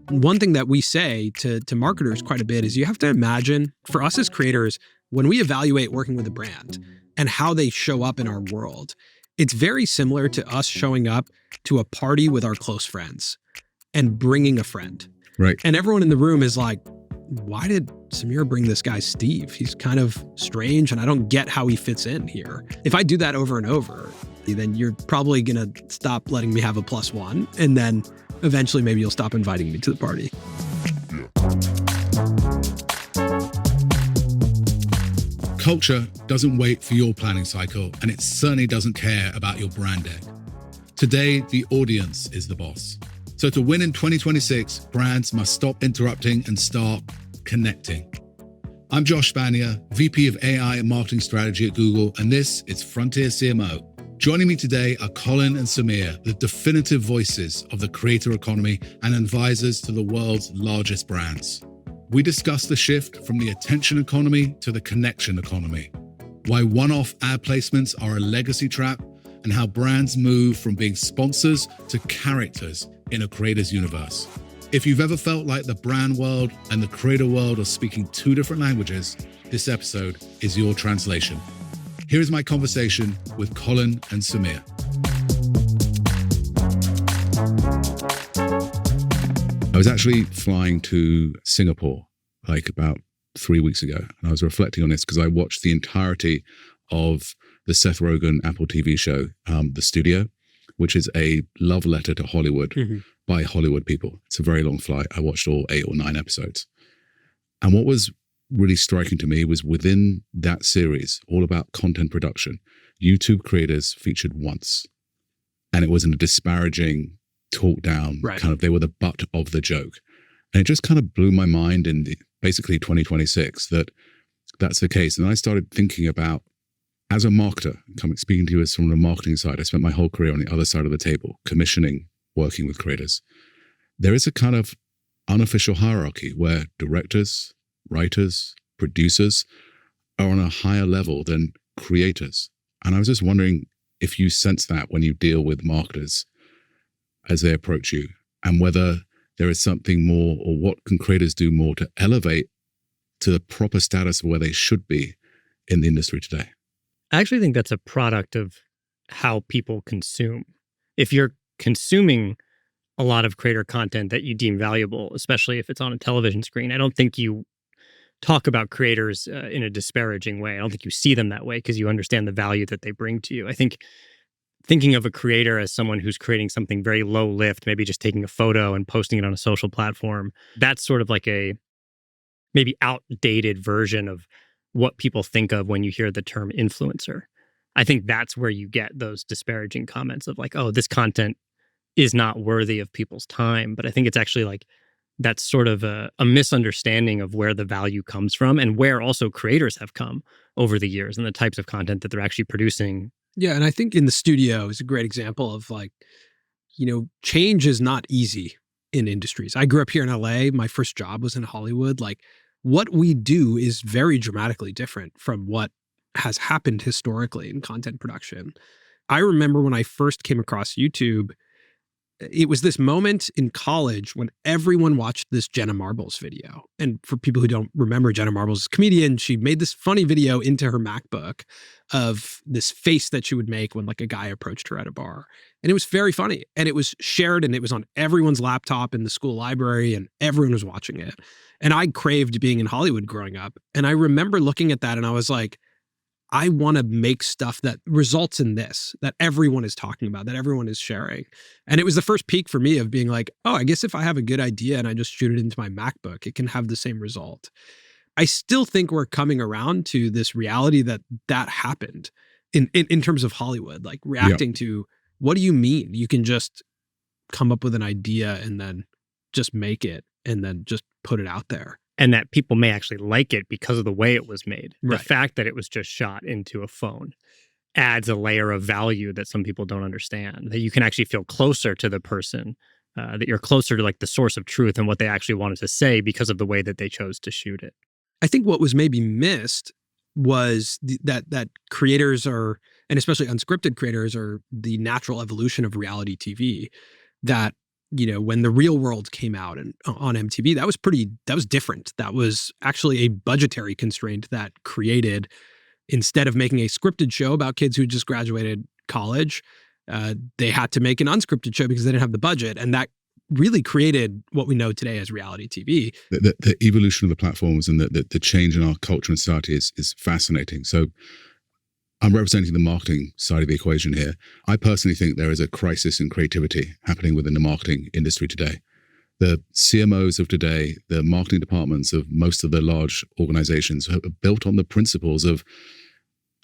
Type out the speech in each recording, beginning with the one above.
One thing that we say to marketers quite a bit is you have to imagine, for us as creators, when we evaluate working with a brand and how they show up in our world, it's very similar to us showing up to a party with our close friends and bringing a friend. Right. And everyone in the room is like, why did Samir bring this guy Steve? He's kind of strange and I don't get how he fits in here. If I do that over and over, then you're probably going to stop letting me have a +1. And then eventually maybe you'll stop inviting me to the party. Culture doesn't wait for your planning cycle, and it certainly doesn't care about your brand deck. Today, the audience is the boss. So to win in 2026, brands must stop interrupting and start connecting. I'm Josh Spanier, VP of AI and Marketing Strategy at Google, and this is Frontier CMO. Joining me today are Colin and Samir, the definitive voices of the creator economy and advisors to the world's largest brands. We discuss the shift from the attention economy to the connection economy, why one-off ad placements are a legacy trap, and how brands move from being sponsors to characters in a creator's universe. If you've ever felt like the brand world and the creator world are speaking two different languages, this episode is your translation. Here is my conversation with Colin and Samir. I was actually flying to Singapore like about 3 weeks ago, and I was reflecting on this because I watched the entirety of the Seth Rogen Apple TV show, The Studio, which is a love letter to Hollywood by Hollywood people. It's a very long flight. I watched all 8 or 9 episodes. And what was really striking to me was within that series, all about content production, YouTube creators featured once. And it wasn't a disparaging talk down, kind of, they were the butt of the joke. And it just kind of blew my mind in basically 2026 that that's the case. And I started thinking about, as a marketer, speaking to you as from the marketing side, I spent my whole career on the other side of the table, commissioning, working with creators. There is a kind of unofficial hierarchy where directors, writers, producers are on a higher level than creators. And I was just wondering if you sense that when you deal with marketers as they approach you, and whether there is something more, or what can creators do more to elevate to the proper status of where they should be in the industry today. I actually think that's a product of how people consume. If you're consuming a lot of creator content that you deem valuable, especially if it's on a television screen, I don't think you talk about creators in a disparaging way. I don't think you see them that way because you understand the value that they bring to you. I think thinking of a creator as someone who's creating something very low lift, maybe just taking a photo and posting it on a social platform, that's sort of like a maybe outdated version of what people think of when you hear the term influencer. I think that's where you get those disparaging comments of like, oh, this content is not worthy of people's time. But I think it's actually like, that's sort of a misunderstanding of where the value comes from and where also creators have come over the years and the types of content that they're actually producing. Yeah, and I think in The Studio is a great example of like, change is not easy in industries. I grew up here in LA. My first job was in Hollywood. Like, what we do is very dramatically different from what has happened historically in content production. I remember when I first came across YouTube, it was this moment in college when everyone watched this Jenna Marbles video. And for people who don't remember, Jenna Marbles is a comedian. She made this funny video into her MacBook of this face that she would make when like a guy approached her at a bar. And it was very funny. And it was shared and it was on everyone's laptop in the school library and everyone was watching it. And I craved being in Hollywood growing up. And I remember looking at that and I was like, I want to make stuff that results in this, that everyone is talking about, that everyone is sharing. And it was the first peak for me of being like, oh, I guess if I have a good idea and I just shoot it into my MacBook, it can have the same result. I still think we're coming around to this reality that happened in terms of Hollywood, like reacting to, what do you mean? You can just come up with an idea and then just make it and then just put it out there. And that people may actually like it because of the way it was made. Right. The fact that it was just shot into a phone adds a layer of value that some people don't understand, that you can actually feel closer to the person, that you're closer to like the source of truth and what they actually wanted to say because of the way that they chose to shoot it. I think what was maybe missed was that creators are, and especially unscripted creators, are the natural evolution of reality TV. That when The Real World came out and on MTV, that was different. That was actually a budgetary constraint that created, instead of making a scripted show about kids who just graduated college, they had to make an unscripted show because they didn't have the budget. And that really created what we know today as reality TV. The evolution of the platforms and the change in our culture and society is fascinating. So I'm representing the marketing side of the equation here. I personally think there is a crisis in creativity happening within the marketing industry today. The CMOs of today, the marketing departments of most of the large organizations are built on the principles of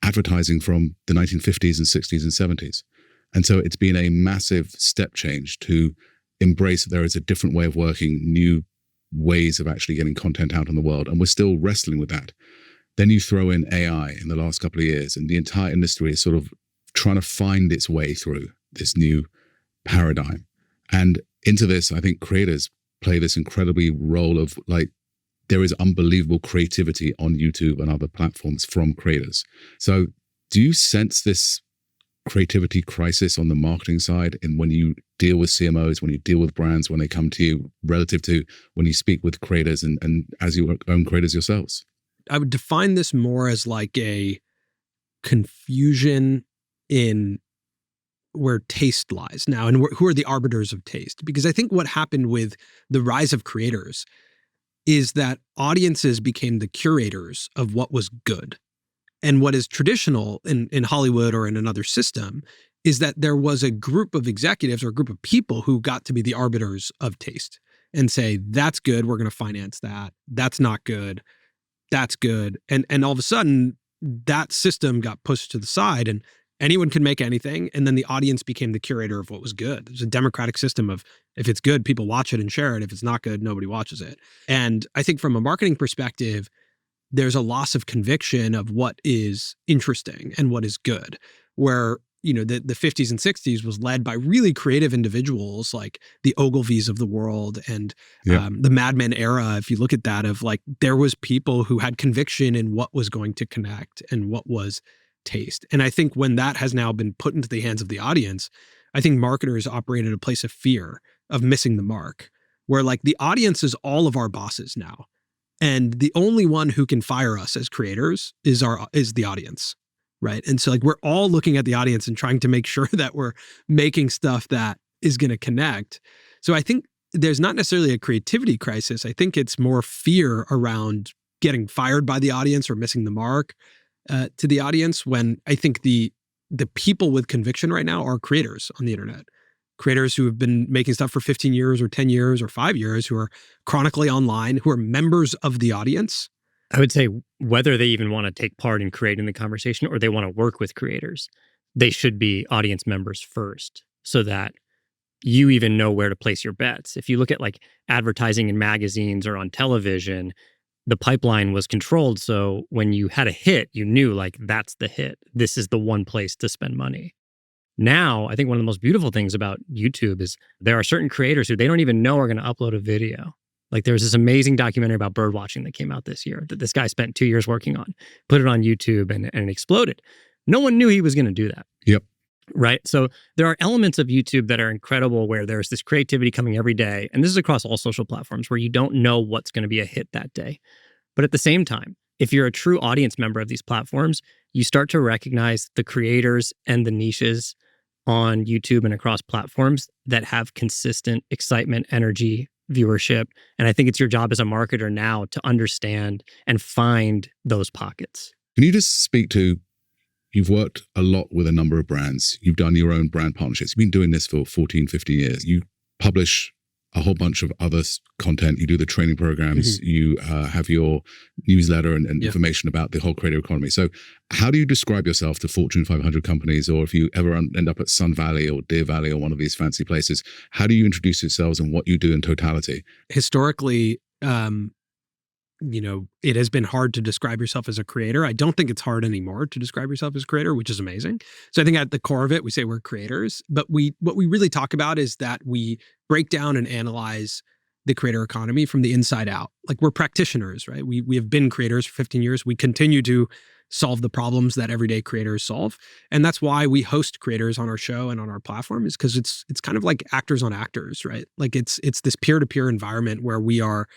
advertising from the 1950s and 60s and 70s. And so it's been a massive step change to embrace that there is a different way of working, new ways of actually getting content out in the world. And we're still wrestling with that. Then you throw in AI in the last couple of years, and the entire industry is sort of trying to find its way through this new paradigm. And into this, I think creators play this incredibly role of there is unbelievable creativity on YouTube and other platforms from creators. So do you sense this creativity crisis on the marketing side and when you deal with CMOs, when you deal with brands, when they come to you relative to when you speak with creators and as your own creators yourselves? I would define this more as like a confusion in where taste lies now and who are the arbiters of taste. Because I think what happened with the rise of creators is that audiences became the curators of what was good. And what is traditional in Hollywood or in another system is that there was a group of executives or a group of people who got to be the arbiters of taste and say, that's good, we're going to finance that. That's not good. That's good. And all of a sudden, that system got pushed to the side and anyone could make anything. And then the audience became the curator of what was good. There's a democratic system of if it's good, people watch it and share it. If it's not good, nobody watches it. And I think from a marketing perspective, there's a loss of conviction of what is interesting and what is good, where the 50s and 60s was led by really creative individuals like the Ogilvies of the world and the Mad Men era. If you look at that, of there was people who had conviction in what was going to connect and what was taste. And I think when that has now been put into the hands of the audience, I think marketers operate at a place of fear of missing the mark, where the audience is all of our bosses now. And the only one who can fire us as creators is the audience. Right. And so we're all looking at the audience and trying to make sure that we're making stuff that is going to connect. So I think there's not necessarily a creativity crisis. I think it's more fear around getting fired by the audience or missing the mark to the audience, when I think the people with conviction right now are creators on the internet. Creators who have been making stuff for 15 years or 10 years or 5 years, who are chronically online, who are members of the audience. I would say whether they even want to take part in creating the conversation or they want to work with creators, they should be audience members first so that you even know where to place your bets. If you look at advertising in magazines or on television, the pipeline was controlled. So when you had a hit, you knew that's the hit. This is the one place to spend money. Now, I think one of the most beautiful things about YouTube is there are certain creators who they don't even know are going to upload a video. There was this amazing documentary about bird watching that came out this year that this guy spent 2 years working on, put it on YouTube and it exploded. No one knew he was going to do that. Yep. Right. So there are elements of YouTube that are incredible where there's this creativity coming every day. And this is across all social platforms where you don't know what's going to be a hit that day. But at the same time, if you're a true audience member of these platforms, you start to recognize the creators and the niches on YouTube and across platforms that have consistent excitement, energy, viewership. And I think it's your job as a marketer now to understand and find those pockets. Can you just speak to, you've worked a lot with a number of brands. You've done your own brand partnerships. You've been doing this for 14, 15 years. You publish a whole bunch of other content. You do the training programs. Mm-hmm. You have your newsletter and information about the whole creative economy. So how do you describe yourself to Fortune 500 companies, or if you ever end up at Sun Valley or Deer Valley or one of these fancy places, how do you introduce yourselves and what you do in totality? Historically, it has been hard to describe yourself as a creator. I don't think it's hard anymore to describe yourself as a creator, which is amazing. So I think at the core of it, we say we're creators, but what we really talk about is that we break down and analyze the creator economy from the inside out. We're practitioners, right? We have been creators for 15 years. We continue to solve the problems that everyday creators solve. And that's why we host creators on our show and on our platform, is because it's kind of like actors on actors, right? Like it's this peer-to-peer environment where we are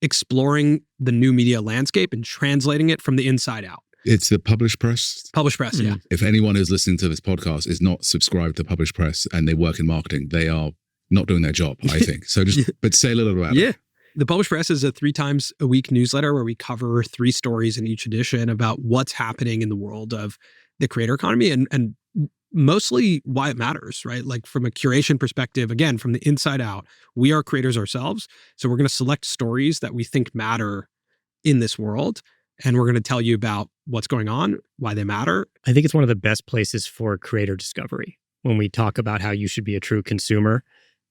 exploring the new media landscape and translating it from the inside out. It's the Publish Press. Publish Press, yeah. If anyone who's listening to this podcast is not subscribed to Publish Press and they work in marketing, they are not doing their job, I think. So but say a little about it. Yeah. The Publish Press is a 3 times a week newsletter where we cover 3 stories in each edition about what's happening in the world of the creator economy and mostly why it matters, right? Like from a curation perspective, again, from the inside out, we are creators ourselves. So we're going to select stories that we think matter in this world. And we're going to tell you about what's going on, why they matter. I think it's one of the best places for creator discovery when we talk about how you should be a true consumer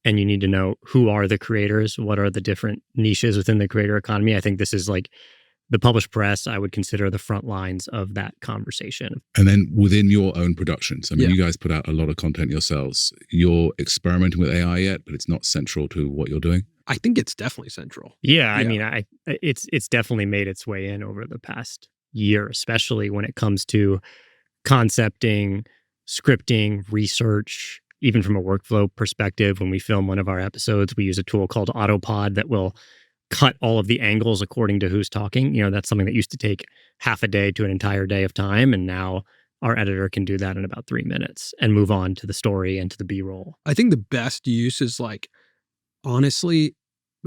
and you need to know who are the creators, what are the different niches within the creator economy. I think this is like the Published Press, I would consider the front lines of that conversation. And then within your own productions, I mean, you guys put out a lot of content yourselves. You're experimenting with AI yet, but it's not central to what you're doing? I think it's definitely central. Yeah, I mean, it's definitely made its way in over the past year, especially when it comes to concepting, scripting, research. Even from a workflow perspective, when we film one of our episodes, we use a tool called Autopod that will cut all of the angles according to who's talking. You know, that's something that used to take half a day to an entire day of time. And now our editor can do that in about 3 minutes and move on to the story and to the B-roll. I think the best use is like, honestly,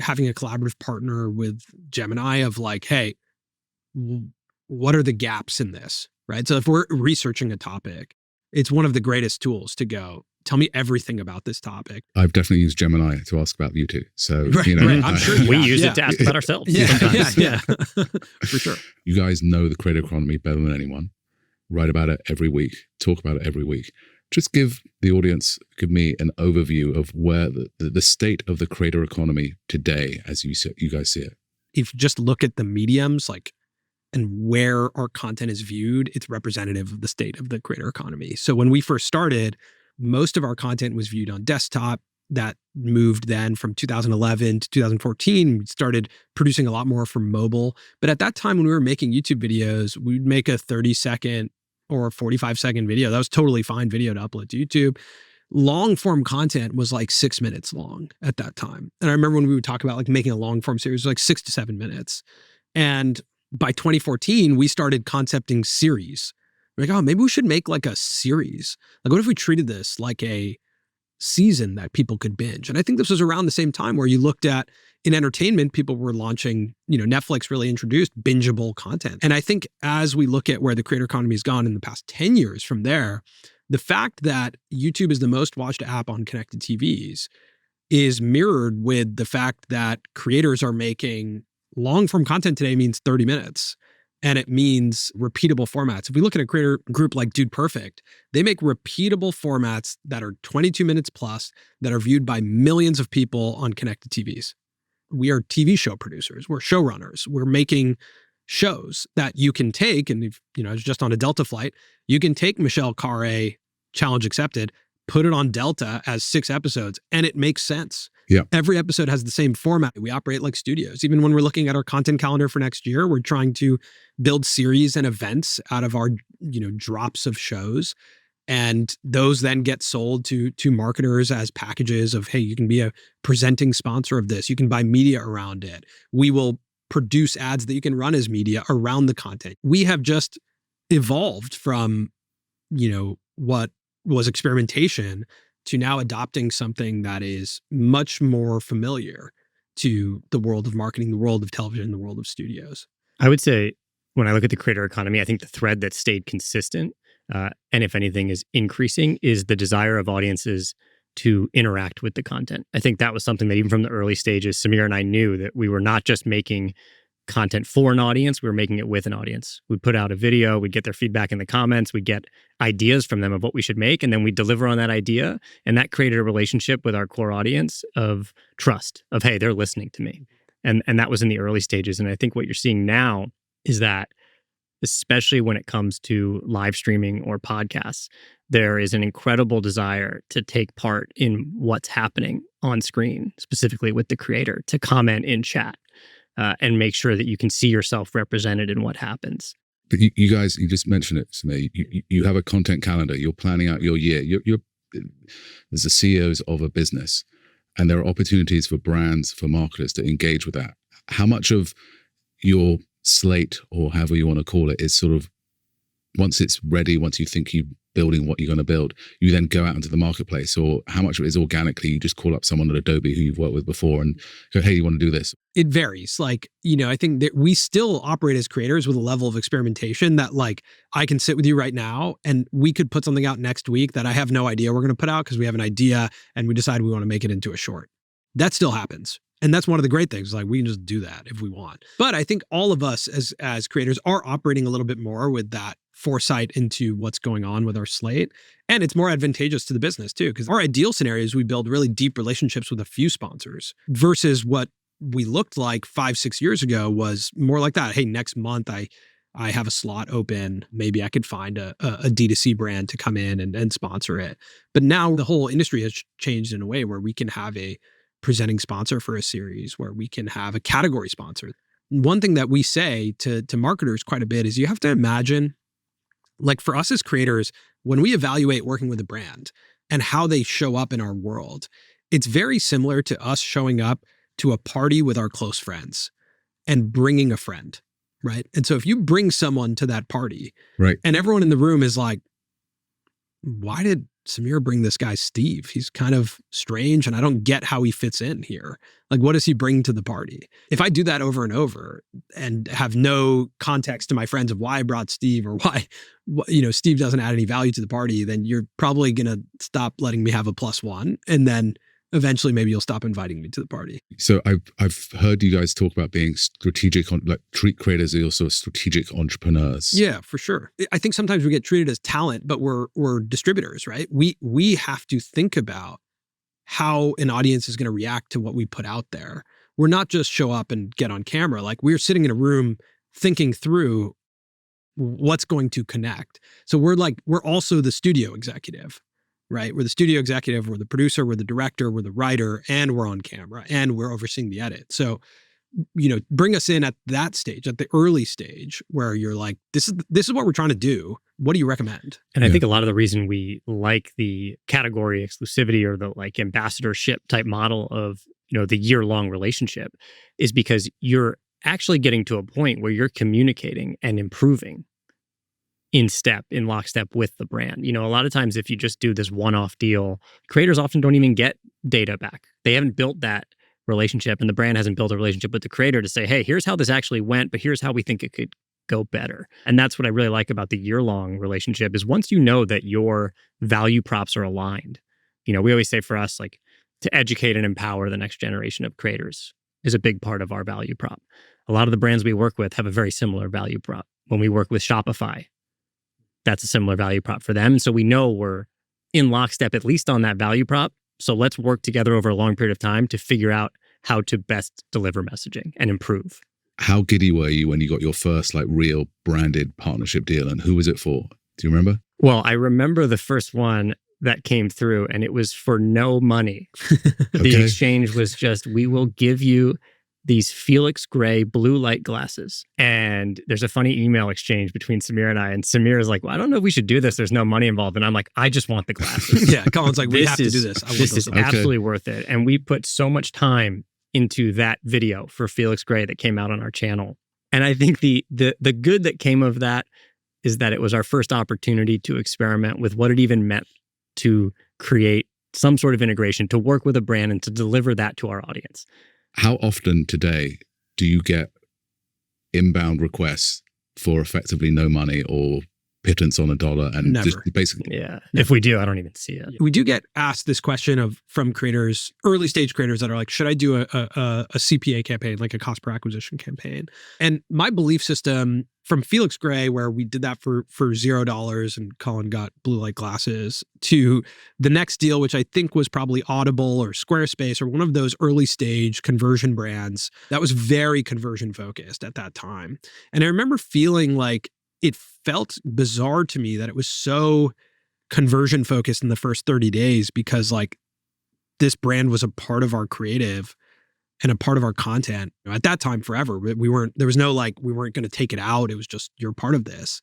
having a collaborative partner with Gemini of like, hey, what are the gaps in this, right? So if we're researching a topic, it's one of the greatest tools to go, tell me everything about this topic. I've definitely used Gemini to ask about you two. So, right, you know, right. I'm sure we use it to ask about ourselves. Yeah. For sure. You guys know the creator economy better than anyone. Write about it every week. Talk about it every week. Just give the audience, give me an overview of where the state of the creator economy today, as you guys see it. If you just look at the mediums, like, and where our content is viewed, it's representative of the state of the creator economy. So when we first started, most of our content was viewed on desktop. That moved then from 2011 to 2014. We started producing a lot more for mobile. But at that time, when we were making YouTube videos, we'd make a 30-second or a 45-second video. That was totally fine video to upload to YouTube. Long form content was like 6 minutes long at that time. And I remember when we would talk about like making a long form series, it was like 6 to 7 minutes. And by 2014, we started concepting series. We're like, oh, maybe we should make like a series. Like, what if we treated this like a season that people could binge? And I think this was around the same time where you looked at, in entertainment, people were launching, Netflix really introduced bingeable content. And I think as we look at where the creator economy has gone in the past 10 years from there, the fact that YouTube is the most watched app on connected TVs is mirrored with the fact that creators are making long form content today means 30 minutes. And it means repeatable formats. If we look at a creator group like Dude Perfect, they make repeatable formats that are 22 minutes plus that are viewed by millions of people on connected TVs. We are TV show producers. We're showrunners. We're making shows that you can take, and if, I was just on a Delta flight, you can take Michelle Carre, Challenge Accepted, put it on Delta as 6 episodes, and it makes sense. Yeah. Every episode has the same format. We operate like studios. Even when we're looking at our content calendar for next year, we're trying to build series and events out of our, drops of shows. And those then get sold to marketers as packages of, hey, you can be a presenting sponsor of this. You can buy media around it. We will produce ads that you can run as media around the content. We have just evolved from, what was experimentation to now adopting something that is much more familiar to the world of marketing, the world of television, the world of studios. I would say when I look at the creator economy, I think the thread that stayed consistent, and if anything is increasing, is the desire of audiences to interact with the content. I think that was something that even from the early stages, Samir and I knew that we were not just making content for an audience, we were making it with an audience. We'd put out a video, we'd get their feedback in the comments, we'd get ideas from them of what we should make, and then we'd deliver on that idea. And that created a relationship with our core audience of trust, of, hey, they're listening to me. And that was in the early stages. And I think what you're seeing now is that, especially when it comes to live streaming or podcasts, there is an incredible desire to take part in what's happening on screen, specifically with the creator, to comment in chat. And make sure that you can see yourself represented in what happens. But you guys, you just mentioned it to me. You have a content calendar. You're planning out your year. There's the CEOs of a business, and there are opportunities for brands, for marketers to engage with that. How much of your slate, or however you want to call it, is sort of, once it's ready, once you think you're building what you're going to build, you then go out into the marketplace? Or how much of it is organically, you just call up someone at Adobe who you've worked with before and go, hey, you want to do this? It varies. Like, you know, I think that we still operate as creators with a level of experimentation that, like, I can sit with you right now and we could put something out next week that I have no idea we're going to put out because we have an idea and we decide we want to make it into a short. That still happens. And that's one of the great things. Like, we can just do that if we want. But I think all of us as creators are operating a little bit more with that foresight into what's going on with our slate. And it's more advantageous to the business too, because our ideal scenario is we build really deep relationships with a few sponsors versus what we looked like 5-6 years ago was more like that. Hey, next month I have a slot open. Maybe I could find a D2C brand to come in and sponsor it. But now the whole industry has changed in a way where we can have a presenting sponsor for a series, where we can have a category sponsor. One thing that we say to marketers quite a bit is you have to imagine, like, for us as creators, when we evaluate working with a brand and how they show up in our world, it's very similar to us showing up to a party with our close friends and bringing a friend, right? And so if you bring someone to that party, right, and everyone in the room is like, why did Samir bring this guy Steve? He's kind of strange and I don't get how he fits in here. Like, what does he bring to the party? If I do that over and over and have no context to my friends of why I brought Steve or why, you know, Steve doesn't add any value to the party, then you're probably going to stop letting me have a +1. And then eventually maybe you'll stop inviting me to the party. So I've heard you guys talk about being strategic, like treat creators as also strategic entrepreneurs. Yeah, for sure. I think sometimes we get treated as talent, but we're distributors, right? We have to think about how an audience is going to react to what we put out there. We're not just show up and get on camera. Like, we're sitting in a room thinking through what's going to connect. So we're also the studio executive. Right? We're the studio executive, we're the producer, we're the director, we're the writer, and we're on camera, and we're overseeing the edit. So, you know, bring us in at that stage, at the early stage, where you're like, this is what we're trying to do. What do you recommend? And I think a lot of the reason we like the category exclusivity or the like ambassadorship type model of, you know, the year-long relationship is because you're actually getting to a point where you're communicating and improving in lockstep with the brand. You know, a lot of times if you just do this one-off deal, creators often don't even get data back. They haven't built that relationship and the brand hasn't built a relationship with the creator to say, hey, here's how this actually went, but here's how we think it could go better. And that's what I really like about the year-long relationship is once you know that your value props are aligned. You know, we always say for us, like, to educate and empower the next generation of creators is a big part of our value prop. A lot of the brands we work with have a very similar value prop. When we work with Shopify, that's a similar value prop for them. So we know we're in lockstep, at least on that value prop. So let's work together over a long period of time to figure out how to best deliver messaging and improve. How giddy were you when you got your first like real branded partnership deal, and who was it for? Do you remember? Well, I remember the first one that came through and it was for no money. The exchange was just, we will give you these Felix Gray blue light glasses. And there's a funny email exchange between Samir and I. And Samir is like, well, I don't know if we should do this. There's no money involved. And I'm like, I just want the glasses. Yeah, Colin's like, we have to do this. This is absolutely worth it. And we put so much time into that video for Felix Gray that came out on our channel. And I think the good that came of that is that it was our first opportunity to experiment with what it even meant to create some sort of integration, to work with a brand and to deliver that to our audience. How often today do you get inbound requests for effectively no money or pittance on $1 and Never. just basically? Yeah. If we do, I don't even see it. We do get asked this question from creators, early stage creators that are like, should I do a CPA campaign, like a cost per acquisition campaign? And my belief system from Felix Gray, where we did that for $0 and Colin got blue light glasses, to the next deal, which I think was probably Audible or Squarespace or one of those early stage conversion brands that was very conversion focused at that time. And I remember feeling like it felt bizarre to me that it was so conversion focused in the first 30 days because like this brand was a part of our creative and a part of our content. At that time, forever, we weren't going to take it out. It was just, you're part of this.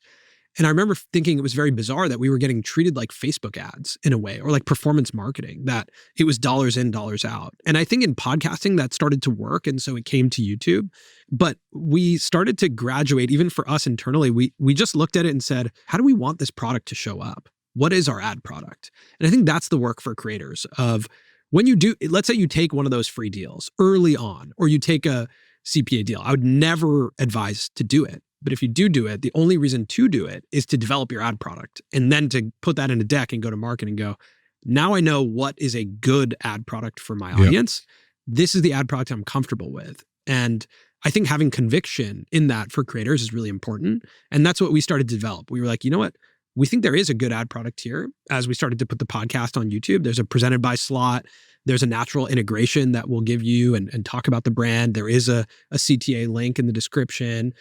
And I remember thinking it was very bizarre that we were getting treated like Facebook ads in a way, or like performance marketing, that it was dollars in, dollars out. And I think in podcasting that started to work. And so it came to YouTube. But we started to graduate, even for us internally, we just looked at it and said, how do we want this product to show up? What is our ad product? And I think that's the work for creators of when you do, let's say you take one of those free deals early on, or you take a CPA deal. I would never advise to do it. But if you do it, the only reason to do it is to develop your ad product and then to put that in a deck and go to market and go, now I know what is a good ad product for my audience. This is the ad product I'm comfortable with. And I think having conviction in that for creators is really important. And that's what we started to develop. We were like, you know what? We think there is a good ad product here. As we started to put the podcast on YouTube, there's a presented by slot. There's a natural integration that will give you and talk about the brand. There is a CTA link in the description.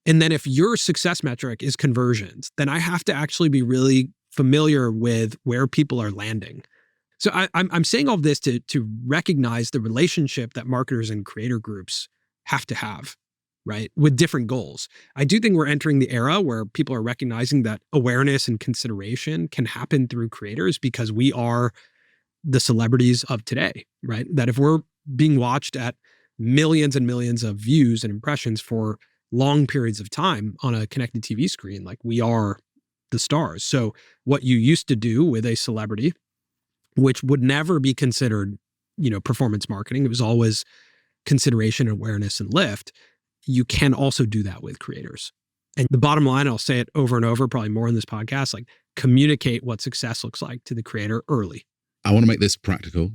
And then if your success metric is conversions, then I have to actually be really familiar with where people are landing. So I'm saying all of this to recognize the relationship that marketers and creator groups have to have, right? With different goals. I do think we're entering the era where people are recognizing that awareness and consideration can happen through creators because we are the celebrities of today, right? That if we're being watched at millions and millions of views and impressions for long periods of time on a connected TV screen, like we are the stars. So what you used to do with a celebrity, which would never be considered, performance marketing, it was always consideration, awareness, and lift. You can also do that with creators. And the bottom line, I'll say it over and over, probably more in this podcast, like communicate what success looks like to the creator early. I want to make this practical.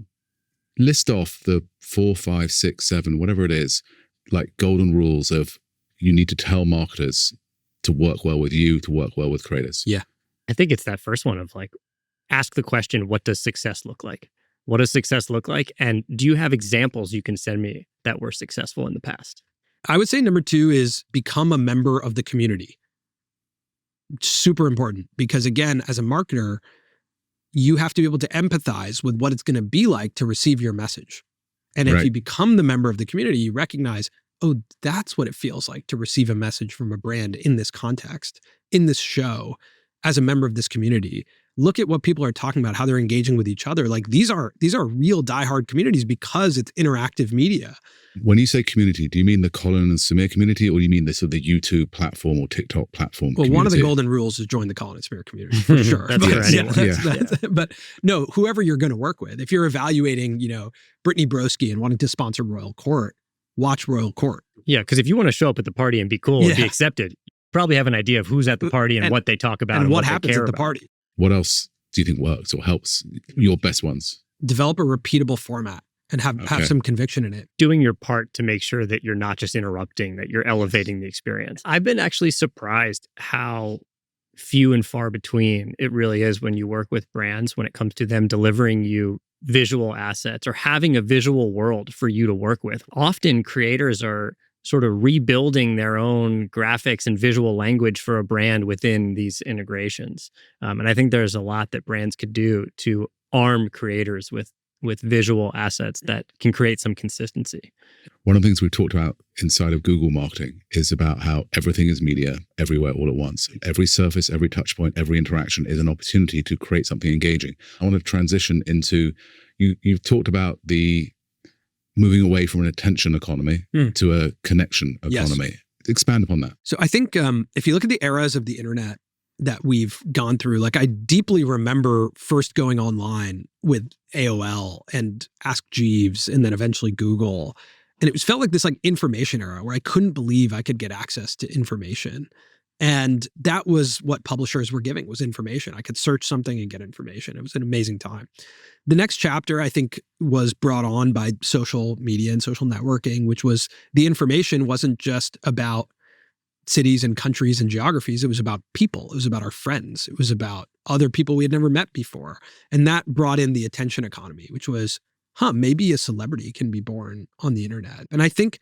List off the 4, 5, 6, 7, whatever it is, like golden rules of you need to tell marketers to work well with you, to work well with creators. Yeah. I think it's that first one of like, ask the question, what does success look like? What does success look like? And do you have examples you can send me that were successful in the past? I would say number 2 is become a member of the community. Super important because again, as a marketer, you have to be able to empathize with what it's going to be like to receive your message. And if you become the member of the community, you recognize, oh, that's what it feels like to receive a message from a brand in this context, in this show, as a member of this community. Look at what people are talking about, how they're engaging with each other. Like these are real diehard communities because it's interactive media. When you say community, do you mean the Colin and Samir community, or do you mean the YouTube platform or TikTok platform Well, community? one of the golden rules is join the Colin and Samir community for sure. But no, whoever you're going to work with, if you're evaluating, Brittany Broski and wanting to sponsor Royal Court, watch Royal Court. Yeah, because if you want to show up at the party and be cool and be accepted, you probably have an idea of who's at the party and what they talk about and what happens at the about. party. What else do you think works or helps? Your best ones? Develop a repeatable format and have some conviction in it. Doing your part to make sure that you're not just interrupting, that you're elevating the experience. I've been actually surprised how few and far between it really is when you work with brands when it comes to them delivering you visual assets or having a visual world for you to work with. Often creators are sort of rebuilding their own graphics and visual language for a brand within these integrations. And I think there's a lot that brands could do to arm creators with visual assets that can create some consistency. One of the things we've talked about inside of Google marketing is about how everything is media everywhere all at once. Every surface, every touch point, every interaction is an opportunity to create something engaging. I want to transition into, you've talked about the moving away from an attention economy to a connection economy. Yes. Expand upon that. So I think if you look at the eras of the internet that we've gone through, like I deeply remember first going online with AOL and Ask Jeeves and then eventually Google. And it felt like this like information era where I couldn't believe I could get access to information. And that was what publishers were giving, was information. I could search something and get information. It was an amazing time. The next chapter, I think, was brought on by social media and social networking, which was the information wasn't just about cities and countries and geographies. It was about people. It was about our friends. It was about other people we had never met before. And that brought in the attention economy, which was, maybe a celebrity can be born on the internet. And I think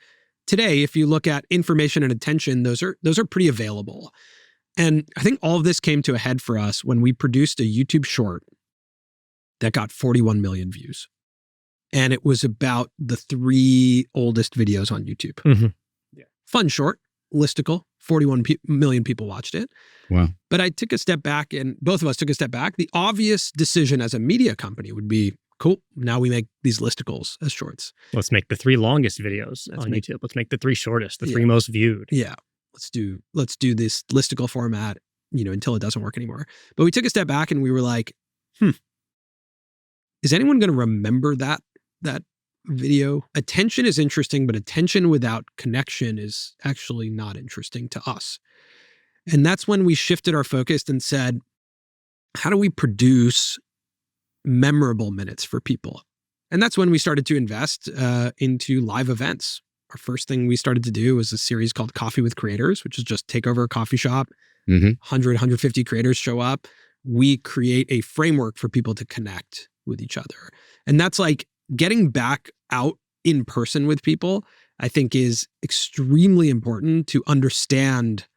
today, if you look at information and attention, those are pretty available. And I think all of this came to a head for us when we produced a YouTube short that got 41 million views. And it was about the 3 oldest videos on YouTube. Mm-hmm. Yeah. Fun, short, listicle. 41 million people watched it. Wow. But I took a step back, and both of us took a step back. The obvious decision as a media company would be, cool, now we make these listicles as shorts. Let's make the 3 longest videos on YouTube. Let's make the 3 shortest, the 3 most viewed. Yeah. Let's do this listicle format, until it doesn't work anymore. But we took a step back and we were like, is anyone going to remember that video? Attention is interesting, but attention without connection is actually not interesting to us. And that's when we shifted our focus and said, how do we produce memorable minutes for people? And that's when we started to invest into live events. Our first thing we started to do was a series called Coffee with Creators, which is just take over a coffee shop, 100, 150 creators show up. We create a framework for people to connect with each other. And that's like getting back out in person with people, I think is extremely important to understand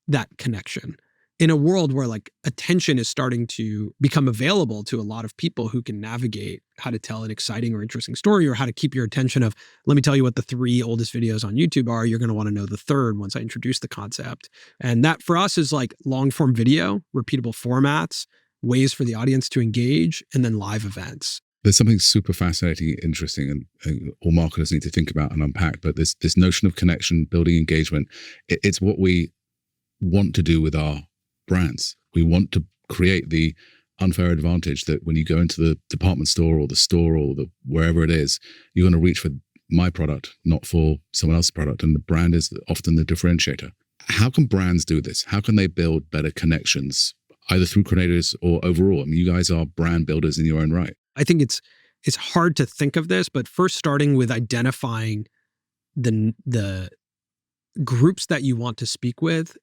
that connection in a world where like attention is starting to become available to a lot of people who can navigate how to tell an exciting or interesting story, or how to keep your attention of, let me tell you what the 3 oldest videos on YouTube are. You're going to want to know the 3rd once I introduce the concept. And that for us is like long form video, repeatable formats, ways for the audience to engage, and then live events. There's something super fascinating, interesting, and all marketers need to think about and unpack. But this notion of connection, building engagement, it's what we want to do with our brands. We want to create the unfair advantage that when you go into the department store or wherever it is, you're going to reach for my product, not for someone else's product. And the brand is often the differentiator. How can brands do this? How can they build better connections, either through creators or overall? I mean, you guys are brand builders in your own right. I think it's hard to think of this, but first starting with identifying the groups that you want to speak with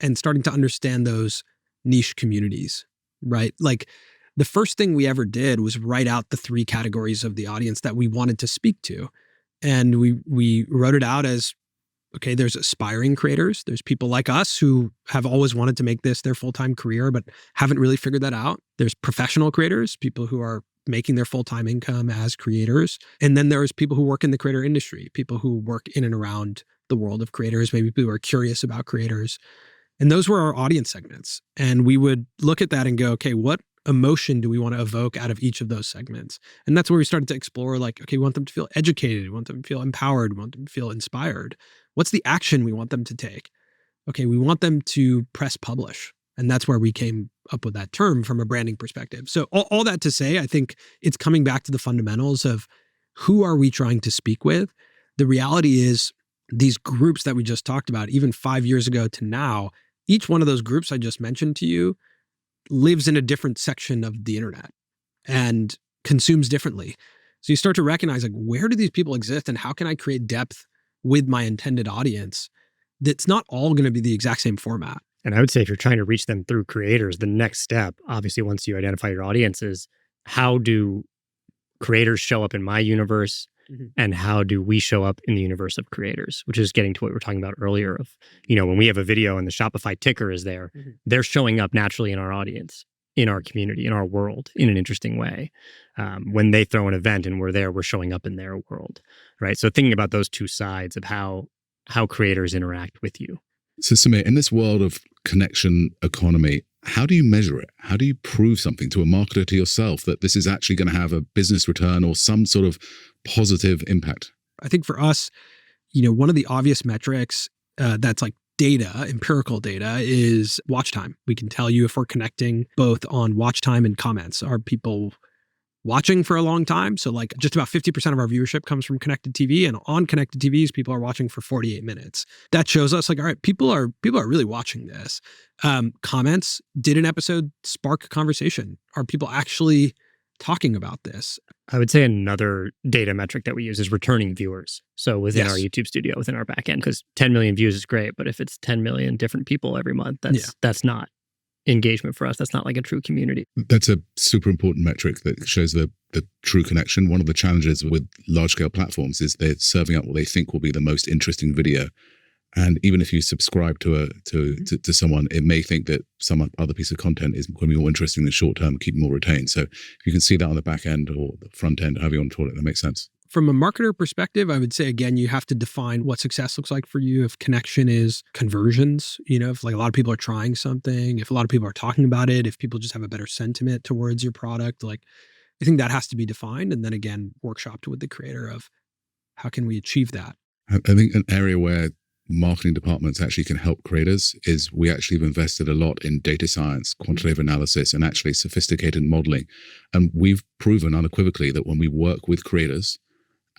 and starting to understand those niche communities, right? Like the first thing we ever did was write out the 3 categories of the audience that we wanted to speak to. And we wrote it out as, okay, there's aspiring creators. There's people like us who have always wanted to make this their full-time career, but haven't really figured that out. There's professional creators, people who are making their full-time income as creators. And then there's people who work in the creator industry, people who work in and around the world of creators, maybe people who are curious about creators. And those were our audience segments. And we would look at that and go, okay, what emotion do we want to evoke out of each of those segments? And that's where we started to explore, like, okay, we want them to feel educated. We want them to feel empowered. We want them to feel inspired. What's the action we want them to take? Okay, we want them to press publish. And that's where we came up with that term from a branding perspective. So all that to say, I think it's coming back to the fundamentals of who are we trying to speak with? The reality is these groups that we just talked about, even 5 years ago to now, each one of those groups I just mentioned to you lives in a different section of the internet and consumes differently. So you start to recognize, like, where do these people exist and how can I create depth with my intended audience that's not all going to be the exact same format? And I would say if you're trying to reach them through creators, the next step, obviously, once you identify your audience, is how do creators show up in my universe? And how do we show up in the universe of creators, which is getting to what we were talking about earlier of, when we have a video and the Shopify ticker is there, they're showing up naturally in our audience, in our community, in our world, in an interesting way. When they throw an event and we're there, we're showing up in their world, right? So thinking about those 2 sides of how creators interact with you. So Samir, in this world of connection economy, how do you measure it? How do you prove something to a marketer, to yourself, that this is actually going to have a business return or some sort of positive impact? I think for us, one of the obvious metrics that's like data, empirical data, is watch time. We can tell you if we're connecting both on watch time and comments. Are people watching for a long time? So like just about 50% of our viewership comes from connected TV, and on connected TVs, people are watching for 48 minutes. That shows us, like, all right, people are really watching this. Comments, did an episode spark conversation? Are people actually talking about this? I would say another data metric that we use is returning viewers. So within our YouTube studio, within our backend, because 10 million views is great, but if it's 10 million different people every month, that's not engagement for us. That's not like a true community. That's a super important metric that shows the true connection. One of the challenges with large scale platforms is they're serving up what they think will be the most interesting video. And even if you subscribe to someone, it may think that some other piece of content is going to be more interesting in the short term, keep more retained. So if you can see that on the back end or the front end, however you want to call it, that makes sense. From a marketer perspective, I would say, again, you have to define what success looks like for you. If connection is conversions, if like a lot of people are trying something, if a lot of people are talking about it, if people just have a better sentiment towards your product, like I think that has to be defined. And then again, workshopped with the creator of how can we achieve that? I think an area where marketing departments actually can help creators is we actually have invested a lot in data science, quantitative analysis, and actually sophisticated modeling. And we've proven unequivocally that when we work with creators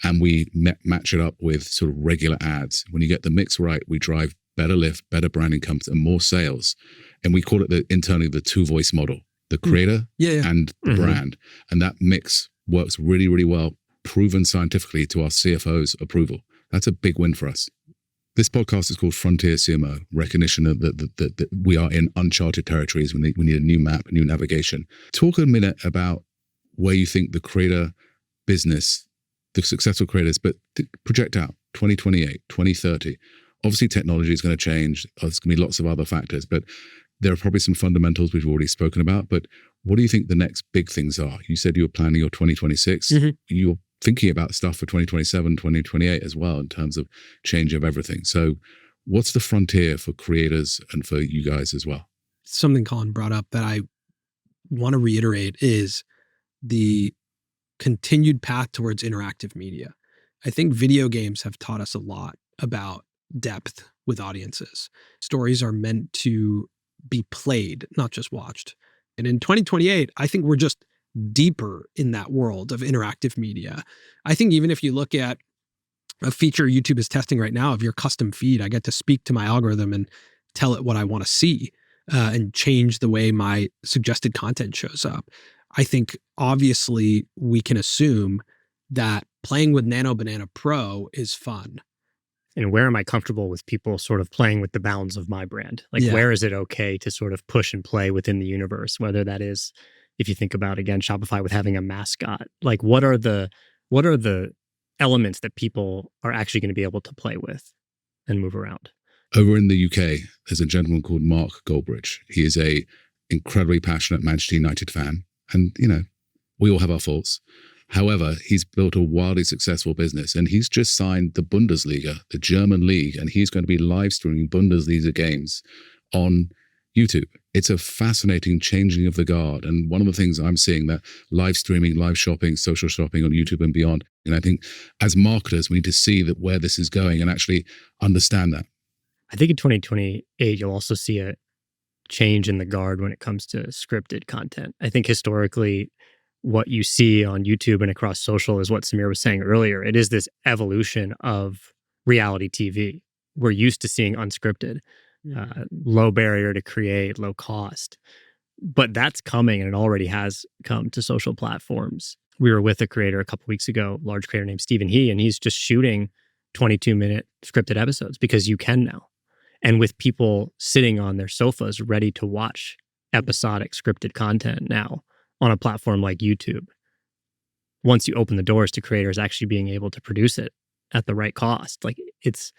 and we match it up with sort of regular ads, when you get the mix right, we drive better lift, better brand incomes, and more sales. And we call it internally the two-voice model, the creator and the brand. And that mix works really, really well, proven scientifically to our CFO's approval. That's a big win for us. This podcast is called Frontier CMO, recognition that we are in uncharted territories. We need a new map, a new navigation. Talk a minute about where you think the creator business, the successful creators, but project out 2028, 2030. Obviously, technology is going to change. There's going to be lots of other factors, but there are probably some fundamentals we've already spoken about. But what do you think the next big things are? You said you were planning your 2026. You're thinking about stuff for 2027, 2028 as well in terms of change of everything. So what's the frontier for creators and for you guys as well? Something Colin brought up that I want to reiterate is the continued path towards interactive media. I think video games have taught us a lot about depth with audiences. Stories are meant to be played, not just watched. And in 2028, I think we're just deeper in that world of interactive media. I think even if you look at a feature YouTube is testing right now of your custom feed, I get to speak to my algorithm and tell it what I want to see and change the way my suggested content shows up. I think obviously we can assume that playing with Nano Banana Pro is fun. And where am I comfortable with people sort of playing with the bounds of my brand? Like where is it okay to sort of push and play within the universe, whether that is, if you think about, again, Shopify with having a mascot, like what are the elements that people are actually going to be able to play with and move around? Over in the UK, there's a gentleman called Mark Goldbridge. He is a incredibly passionate Manchester United fan. And, we all have our faults. However, he's built a wildly successful business and he's just signed the Bundesliga, the German league, and he's going to be live streaming Bundesliga games on YouTube. It's a fascinating changing of the guard. And one of the things I'm seeing that live streaming, live shopping, social shopping on YouTube and beyond. And I think as marketers, we need to see that where this is going and actually understand that. I think in 2028, you'll also see a change in the guard when it comes to scripted content. I think historically, what you see on YouTube and across social is what Samir was saying earlier. It is this evolution of reality TV. We're used to seeing unscripted, low barrier to create, low cost. But that's coming, and it already has come to social platforms. We were with a creator a couple weeks ago, large creator named Stephen He, and he's just shooting 22-minute scripted episodes because you can now. And with people sitting on their sofas ready to watch episodic scripted content now on a platform like YouTube, once you open the doors to creators actually being able to produce it at the right cost, like it's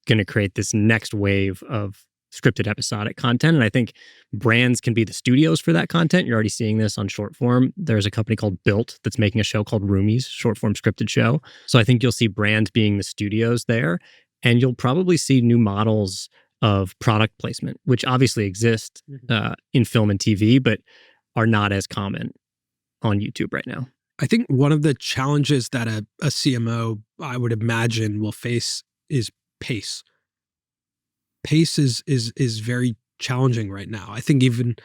going to create this next wave of scripted episodic content. And I think brands can be the studios for that content. You're already seeing this on short form. There's a company called Built that's making a show called Roomies, short form scripted show. So I think you'll see brands being the studios there, and you'll probably see new models of product placement, which obviously exist in film and TV, but are not as common on YouTube right now. I think one of the challenges that a CMO, I would imagine, will face is pace. Pace is very challenging right now. I think even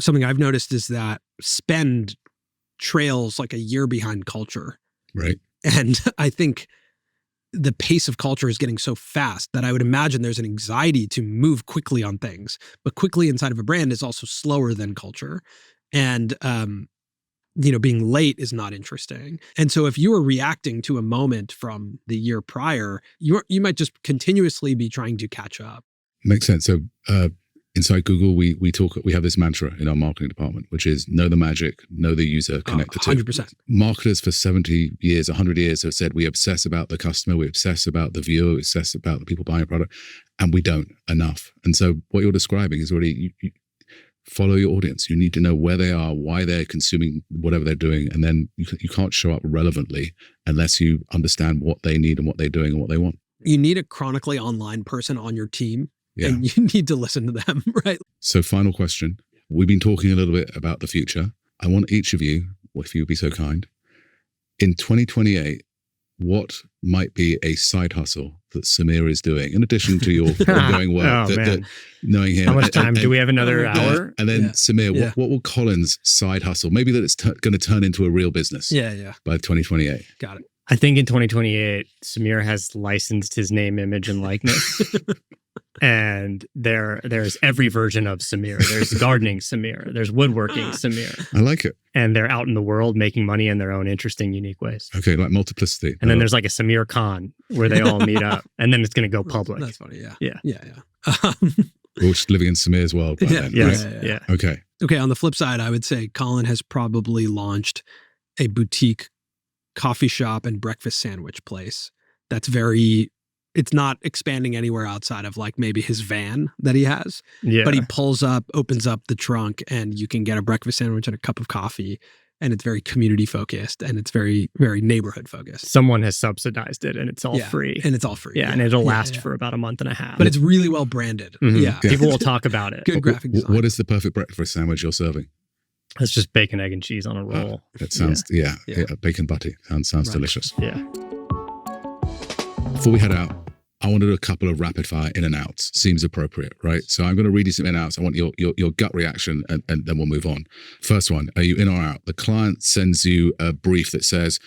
something I've noticed is that spend trails like a year behind culture. Right. And I think the pace of culture is getting so fast that I would imagine there's an anxiety to move quickly on things. But quickly inside of a brand is also slower than culture. And, being late is not interesting. And so if you are reacting to a moment from the year prior, you might just continuously be trying to catch up. Makes sense. So Inside Google, we have this mantra in our marketing department, which is know the magic, know the user, connect the two. 100%. Marketers for 70 years, 100 years have said we obsess about the customer, we obsess about the viewer, we obsess about the people buying a product, and we don't enough. And so what you're describing is really you follow your audience. You need to know where they are, why they're consuming whatever they're doing, and then you can't show up relevantly unless you understand what they need and what they're doing and what they want. You need a chronically online person on your team. Yeah. And you need to listen to them, right? So final question. We've been talking a little bit about the future. I want each of you, if you would be so kind, in 2028, what might be a side hustle that Samir is doing, in addition to your ongoing work, knowing him? How much time? Do we have another hour? And then Samir, what will Colin's side hustle, maybe that it's going to turn into a real business by 2028? Got it. I think in 2028, Samir has licensed his name, image, and likeness. And there's every version of Samir. There's gardening Samir. There's woodworking Samir. I like it. And they're out in the world making money in their own interesting, unique ways. Okay, like multiplicity. And then there's like a Samir Con where they all meet up. And then it's going to go public. That's funny, Yeah. We're just living in Samir's world by then, right? Yeah. Okay, on the flip side, I would say Colin has probably launched a boutique coffee shop and breakfast sandwich place that's it's not expanding anywhere outside of like maybe his van that he has. Yeah. But he opens up the trunk, and you can get a breakfast sandwich and a cup of coffee. And it's very community focused, and it's very, very neighborhood focused. Someone has subsidized it, and it's all free. And it's all free. Yeah, and it'll last for about a month and a half. But it's really well branded. Mm-hmm. Yeah. People will talk about it. Good graphic design. What is the perfect breakfast sandwich you're serving? It's just bacon, egg, and cheese on a roll. That sounds, bacon butty. Sounds delicious. Yeah. Before we head out, I want to do a couple of rapid fire in and outs. Seems appropriate, right? So I'm going to read you some in and outs. I want your gut reaction, and then we'll move on. First one, are you in or out? The client sends you a brief that says,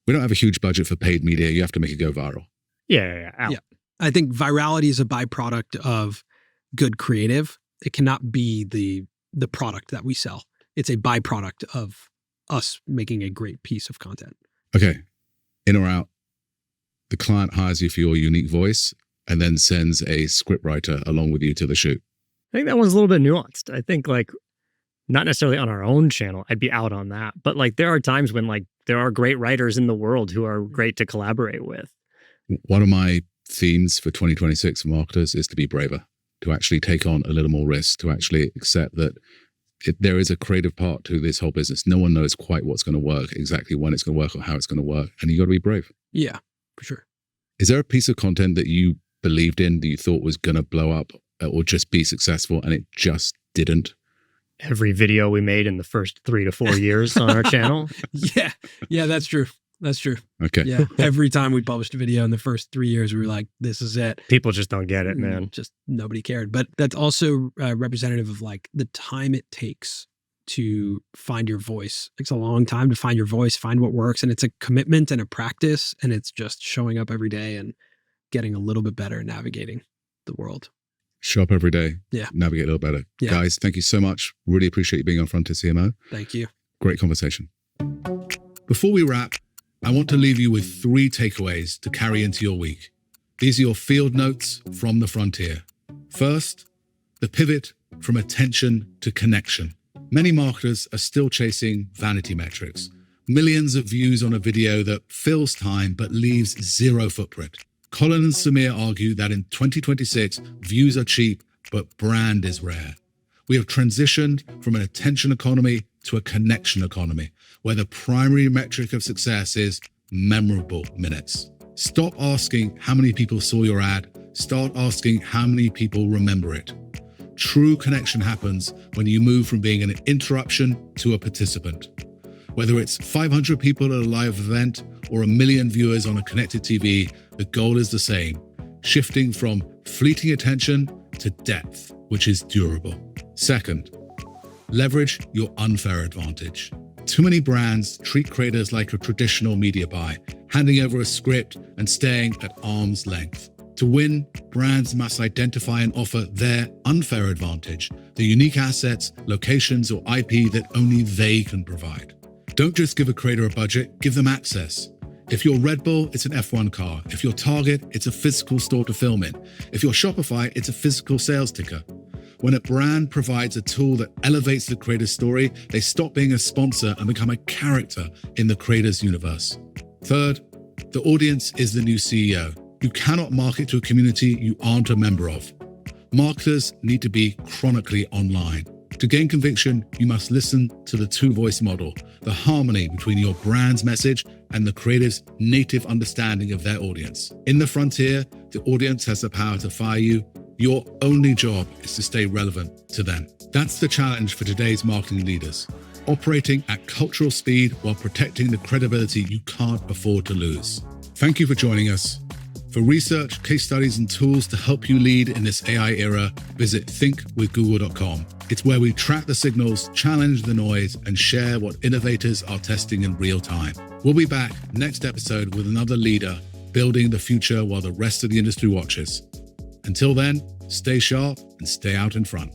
we don't have a huge budget for paid media. You have to make it go viral. Yeah. Out. Yeah. I think virality is a byproduct of good creative. It cannot be the product that we sell. It's a byproduct of us making a great piece of content. Okay. In or out? The client hires you for your unique voice and then sends a scriptwriter along with you to the shoot. I think that one's a little bit nuanced. I think like not necessarily on our own channel. I'd be out on that. But like there are times when like there are great writers in the world who are great to collaborate with. One of my themes for 2026 for marketers is to be braver, to actually take on a little more risk, to actually accept that there is a creative part to this whole business. No one knows quite what's going to work, exactly when it's going to work or how it's going to work. And you got to be brave. Yeah. For sure. Is there a piece of content that you believed in that you thought was going to blow up or just be successful and it just didn't? Every video we made in the first 3 to 4 years on our channel. Yeah, that's true. That's true. Okay. Yeah. Every time we published a video in the first 3 years, we were like, this is it. People just don't get it, man. Just nobody cared. But that's also representative of like the time it takes to find your voice. It takes a long time to find your voice, find what works. And it's a commitment and a practice. And it's just showing up every day and getting a little bit better at navigating the world. Show up every day. Yeah. Navigate a little better. Yeah. Guys, thank you so much. Really appreciate you being on Frontier CMO. Thank you. Great conversation. Before we wrap, I want to leave you with 3 takeaways to carry into your week. These are your field notes from the frontier. First, the pivot from attention to connection. Many marketers are still chasing vanity metrics, millions of views on a video that fills time but leaves 0 footprint. Colin and Samir argue that in 2026, views are cheap, but brand is rare. We have transitioned from an attention economy to a connection economy, where the primary metric of success is memorable minutes. Stop asking how many people saw your ad. Start asking how many people remember it. True connection happens when you move from being an interruption to a participant. Whether it's 500 people at a live event or 1 million viewers on a connected TV, the goal is the same, shifting from fleeting attention to depth, which is durable. Second, leverage your unfair advantage. Too many brands treat creators like a traditional media buy, handing over a script and staying at arm's length. To win, brands must identify and offer their unfair advantage, the unique assets, locations, or IP that only they can provide. Don't just give a creator a budget, give them access. If you're Red Bull, it's an F1 car. If you're Target, it's a physical store to film in. If you're Shopify, it's a physical sales ticker. When a brand provides a tool that elevates the creator's story, they stop being a sponsor and become a character in the creator's universe. Third, the audience is the new CEO. You cannot market to a community you aren't a member of. Marketers need to be chronically online. To gain conviction, you must listen to the two-voice model, the harmony between your brand's message and the creative's native understanding of their audience. In the frontier, the audience has the power to fire you. Your only job is to stay relevant to them. That's the challenge for today's marketing leaders, operating at cultural speed while protecting the credibility you can't afford to lose. Thank you for joining us. For research, case studies, and tools to help you lead in this AI era, visit thinkwithgoogle.com. It's where we track the signals, challenge the noise, and share what innovators are testing in real time. We'll be back next episode with another leader building the future while the rest of the industry watches. Until then, stay sharp and stay out in front.